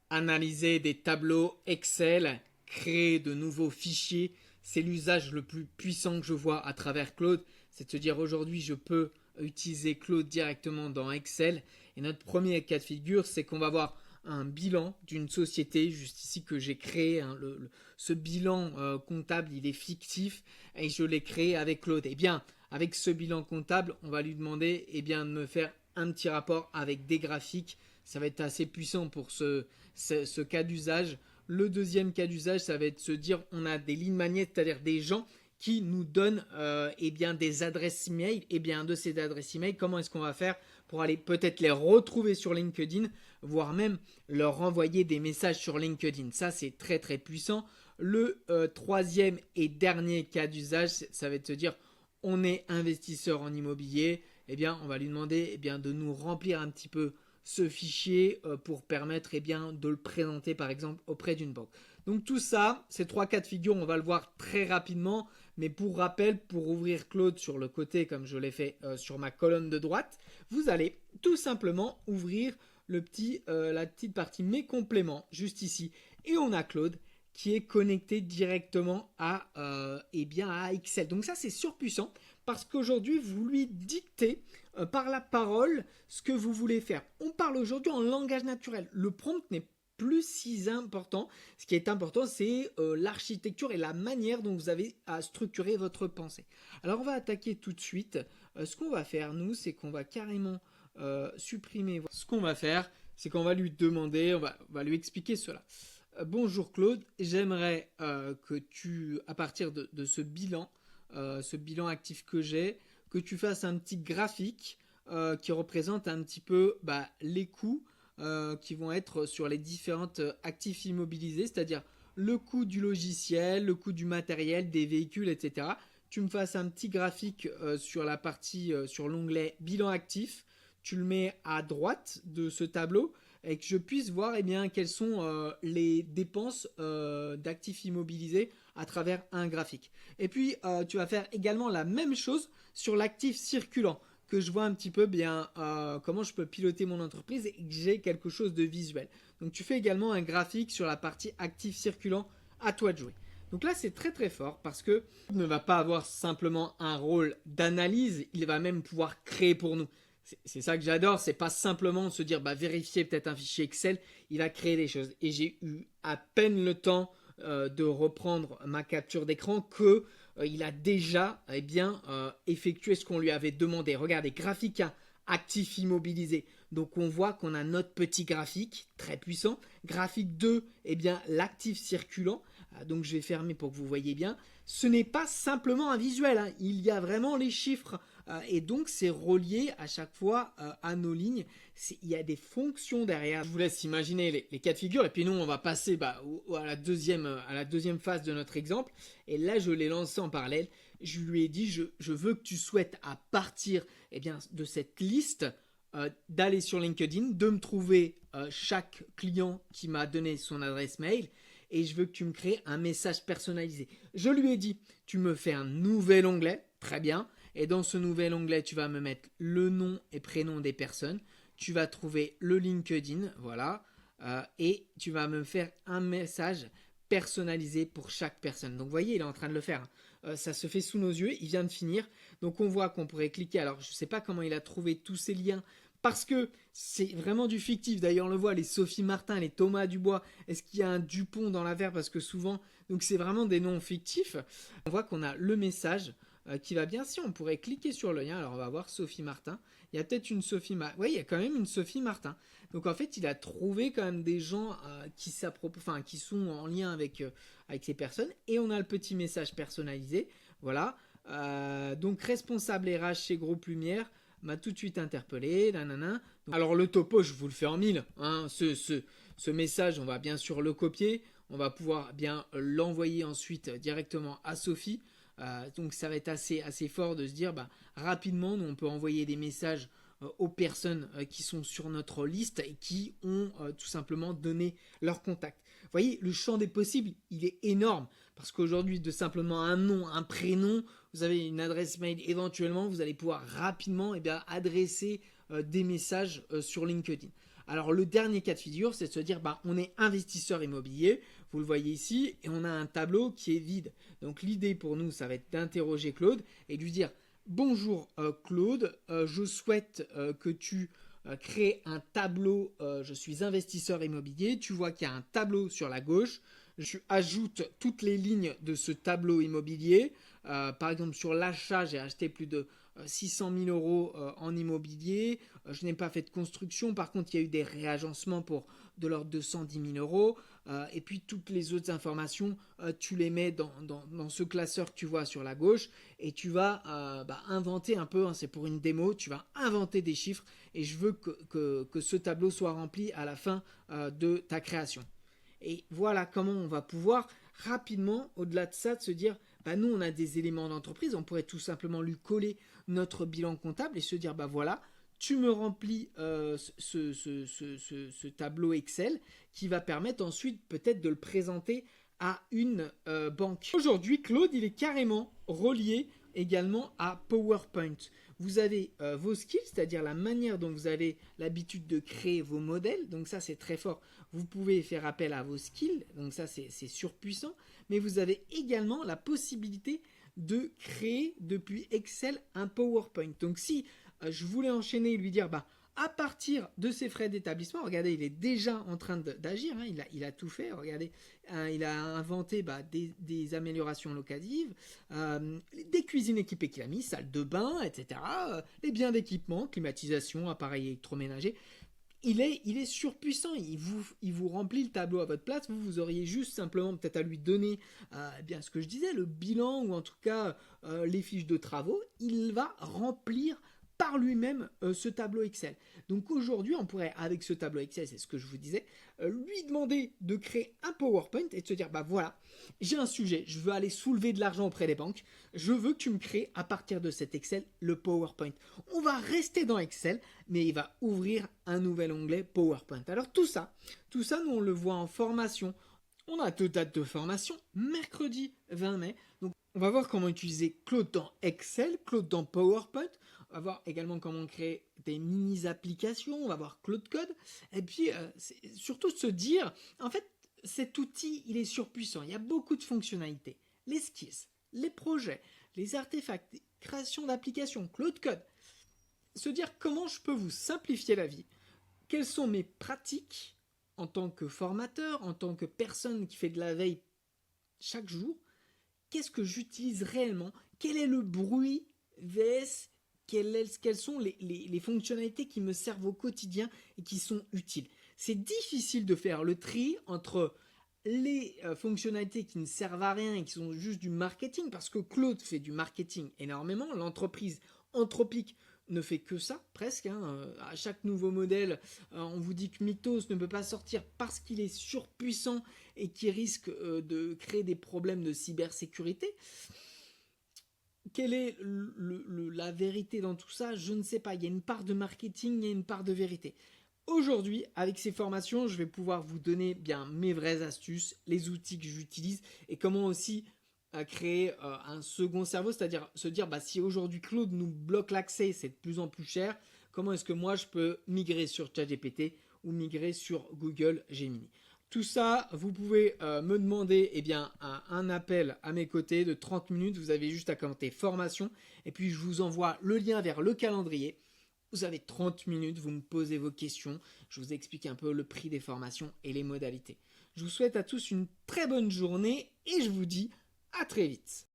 Analyser des tableaux Excel, créer de nouveaux fichiers, c'est l'usage le plus puissant que je vois à travers Claude. C'est de se dire aujourd'hui je peux utiliser Claude directement dans Excel. Et notre premier cas de figure, c'est qu'on va avoir un bilan d'une société, juste ici que j'ai créé. Ce bilan comptable, il est fictif et je l'ai créé avec Claude. Et bien, avec ce bilan comptable, on va lui demander de me faire un petit rapport avec des graphiques. Ça va être assez puissant pour ce cas d'usage. Le deuxième cas d'usage, ça va être de se dire on a des lignes magnétiques, c'est-à-dire des gens qui nous donnent des adresses email. Et bien de ces adresses email, comment est-ce qu'on va faire pour aller peut-être les retrouver sur LinkedIn, voire même leur envoyer des messages sur LinkedIn. Ça, c'est très très puissant. Le troisième et dernier cas d'usage, ça va être de se dire on est investisseur en immobilier. Eh bien, on va lui demander de nous remplir un petit peu ce fichier pour permettre de le présenter par exemple auprès d'une banque. Donc tout ça, ces trois cas de figure, on va le voir très rapidement. Mais pour rappel, pour ouvrir Claude sur le côté comme je l'ai fait sur ma colonne de droite, vous allez tout simplement ouvrir la petite partie mes compléments juste ici. Et on a Claude qui est connecté directement à Excel. Donc ça c'est surpuissant parce qu'aujourd'hui vous lui dictez par la parole ce que vous voulez faire. On parle aujourd'hui en langage naturel. Le prompt n'est plus si important. Ce qui est important, c'est l'architecture et la manière dont vous avez à structurer votre pensée. Alors on va attaquer tout de suite. Ce qu'on va faire, nous, c'est qu'on va carrément supprimer. Ce qu'on va faire, c'est qu'on va lui demander, on va lui expliquer cela. Bonjour Claude, j'aimerais que tu, à partir de ce bilan actif que j'ai, que tu fasses un petit graphique qui représente un petit peu les coûts qui vont être sur les différentes actifs immobilisés, c'est-à-dire le coût du logiciel, le coût du matériel, des véhicules, etc. Tu me fasses un petit graphique sur la partie, sur l'onglet bilan actif, tu le mets à droite de ce tableau et que je puisse voir quelles sont les dépenses d'actifs immobilisés à travers un graphique. Et puis tu vas faire également la même chose sur l'actif circulant, que je vois un petit peu comment je peux piloter mon entreprise et que j'ai quelque chose de visuel. Donc tu fais également un graphique sur la partie actif circulant, à toi de jouer. Donc là c'est très très fort parce que il ne va pas avoir simplement un rôle d'analyse, il va même pouvoir créer pour nous. C'est ça que j'adore, c'est pas simplement se dire vérifier peut-être un fichier Excel, il va créer des choses. Et j'ai eu à peine le temps de reprendre ma capture d'écran que il a déjà effectué ce qu'on lui avait demandé. Regardez, graphique 1, actif immobilisé. Donc on voit qu'on a notre petit graphique très puissant. Graphique 2, l'actif circulant. Donc je vais fermer pour que vous voyez bien. Ce n'est pas simplement un visuel, hein. Il y a vraiment les chiffres et donc c'est relié à chaque fois à nos lignes. Il y a des fonctions derrière. Je vous laisse imaginer les cas de figure et puis nous on va passer à la deuxième phase de notre exemple. Et là je l'ai lancé en parallèle. Je lui ai dit je veux que tu souhaites à partir de cette liste d'aller sur LinkedIn, de me trouver chaque client qui m'a donné son adresse mail et je veux que tu me crées un message personnalisé. Je lui ai dit, tu me fais un nouvel onglet, très bien, et dans ce nouvel onglet, tu vas me mettre le nom et prénom des personnes, tu vas trouver le LinkedIn, voilà, et tu vas me faire un message personnalisé pour chaque personne. Donc vous voyez, il est en train de le faire. Ça se fait sous nos yeux, il vient de finir. Donc on voit qu'on pourrait cliquer. Alors je ne sais pas comment il a trouvé tous ces liens parce que c'est vraiment du fictif. D'ailleurs on le voit, les Sophie Martin, les Thomas Dubois. Est-ce qu'il y a un Dupont dans l'affaire? Parce que souvent, donc c'est vraiment des noms fictifs. On voit qu'on a le message qui va bien. Si on pourrait cliquer sur le lien, alors on va voir Sophie Martin. Il y a peut-être une Sophie Martin. Oui, il y a quand même une Sophie Martin. Donc en fait, il a trouvé quand même des gens qui sont en lien avec ces personnes. Et on a le petit message personnalisé. Voilà. Donc responsable RH chez Groupe Lumière m'a tout de suite interpellé. Nanana. Alors le topo, je vous le fais en mille. Hein. Ce message, on va bien sûr le copier. On va pouvoir bien l'envoyer ensuite directement à Sophie. Donc ça va être assez fort de se dire rapidement, nous on peut envoyer des messages aux personnes qui sont sur notre liste et qui ont tout simplement donné leur contact. Vous voyez, le champ des possibles, il est énorme parce qu'aujourd'hui, de simplement un nom, un prénom, vous avez une adresse mail, éventuellement, vous allez pouvoir rapidement adresser des messages sur LinkedIn. Alors le dernier cas de figure, c'est de se dire, on est investisseur immobilier, vous le voyez ici, et on a un tableau qui est vide. Donc l'idée pour nous, ça va être d'interroger Claude et de lui dire, bonjour Claude, je souhaite que tu crées un tableau, je suis investisseur immobilier, tu vois qu'il y a un tableau sur la gauche, je ajoute toutes les lignes de ce tableau immobilier. Par exemple, sur l'achat, j'ai acheté plus de 600 000 euros en immobilier. Je n'ai pas fait de construction. Par contre, il y a eu des réagencements pour de l'ordre de 110 000 euros. Et puis, toutes les autres informations, tu les mets dans ce classeur que tu vois sur la gauche. Et tu vas inventer un peu, c'est pour une démo, tu vas inventer des chiffres. Et je veux que ce tableau soit rempli à la fin de ta création. Et voilà comment on va pouvoir rapidement, au-delà de ça, de se dire, nous on a des éléments d'entreprise, on pourrait tout simplement lui coller notre bilan comptable et se dire, voilà, tu me remplis ce tableau Excel qui va permettre ensuite peut-être de le présenter à une banque. Aujourd'hui, Claude, il est carrément relié également à PowerPoint. Vous avez vos skills, c'est-à-dire la manière dont vous avez l'habitude de créer vos modèles. Donc ça, c'est très fort. Vous pouvez faire appel à vos skills. Donc ça, c'est surpuissant. Mais vous avez également la possibilité de créer depuis Excel un PowerPoint. Donc si je voulais enchaîner et lui dire, à partir de ses frais d'établissement, regardez, il est déjà en train d'agir, il a tout fait, regardez, il a inventé des améliorations locatives, des cuisines équipées qu'il a mis, salle de bain, etc., les biens d'équipement, climatisation, appareils électroménagers. Il est surpuissant, il vous remplit le tableau à votre place, vous auriez juste simplement peut-être à lui donner bien ce que je disais, le bilan ou en tout cas les fiches de travaux, il va remplir par lui-même ce tableau Excel. Donc aujourd'hui, on pourrait, avec ce tableau Excel, c'est ce que je vous disais, lui demander de créer un PowerPoint et de se dire, voilà, j'ai un sujet, je veux aller soulever de l'argent auprès des banques, je veux que tu me crées à partir de cet Excel le PowerPoint. On va rester dans Excel, mais il va ouvrir un nouvel onglet PowerPoint. Alors tout ça, nous on le voit en formation. On a 2 dates de formation, mercredi 20 mai. Donc on va voir comment utiliser Claude dans Excel, Claude dans PowerPoint. On va voir également comment créer des mini-applications. On va voir Claude Code. Et puis surtout se dire, en fait, cet outil, il est surpuissant. Il y a beaucoup de fonctionnalités. Les skills, les projets, les artefacts, création d'applications, Claude Code. Se dire comment je peux vous simplifier la vie. Quelles sont mes pratiques en tant que formateur, en tant que personne qui fait de la veille chaque jour. Qu'est-ce que j'utilise réellement? Quel est le bruit vs quelles sont les fonctionnalités qui me servent au quotidien et qui sont utiles? C'est difficile de faire le tri entre les fonctionnalités qui ne servent à rien et qui sont juste du marketing, parce que Claude fait du marketing énormément, l'entreprise Anthropique ne fait que ça, presque. À chaque nouveau modèle, on vous dit que Mythos ne peut pas sortir parce qu'il est surpuissant et qui risque de créer des problèmes de cybersécurité. Quelle est la vérité dans tout ça? Je ne sais pas. Il y a une part de marketing, il y a une part de vérité. Aujourd'hui, avec ces formations, je vais pouvoir vous donner bien mes vraies astuces, les outils que j'utilise et comment aussi créer un second cerveau, c'est-à-dire se dire si aujourd'hui Claude nous bloque l'accès, c'est de plus en plus cher, comment est-ce que moi je peux migrer sur ChatGPT ou migrer sur Google Gemini? Tout ça, vous pouvez me demander un appel à mes côtés de 30 minutes. Vous avez juste à commenter formation et puis je vous envoie le lien vers le calendrier. Vous avez 30 minutes, vous me posez vos questions, je vous explique un peu le prix des formations et les modalités. Je vous souhaite à tous une très bonne journée et je vous dis à très vite.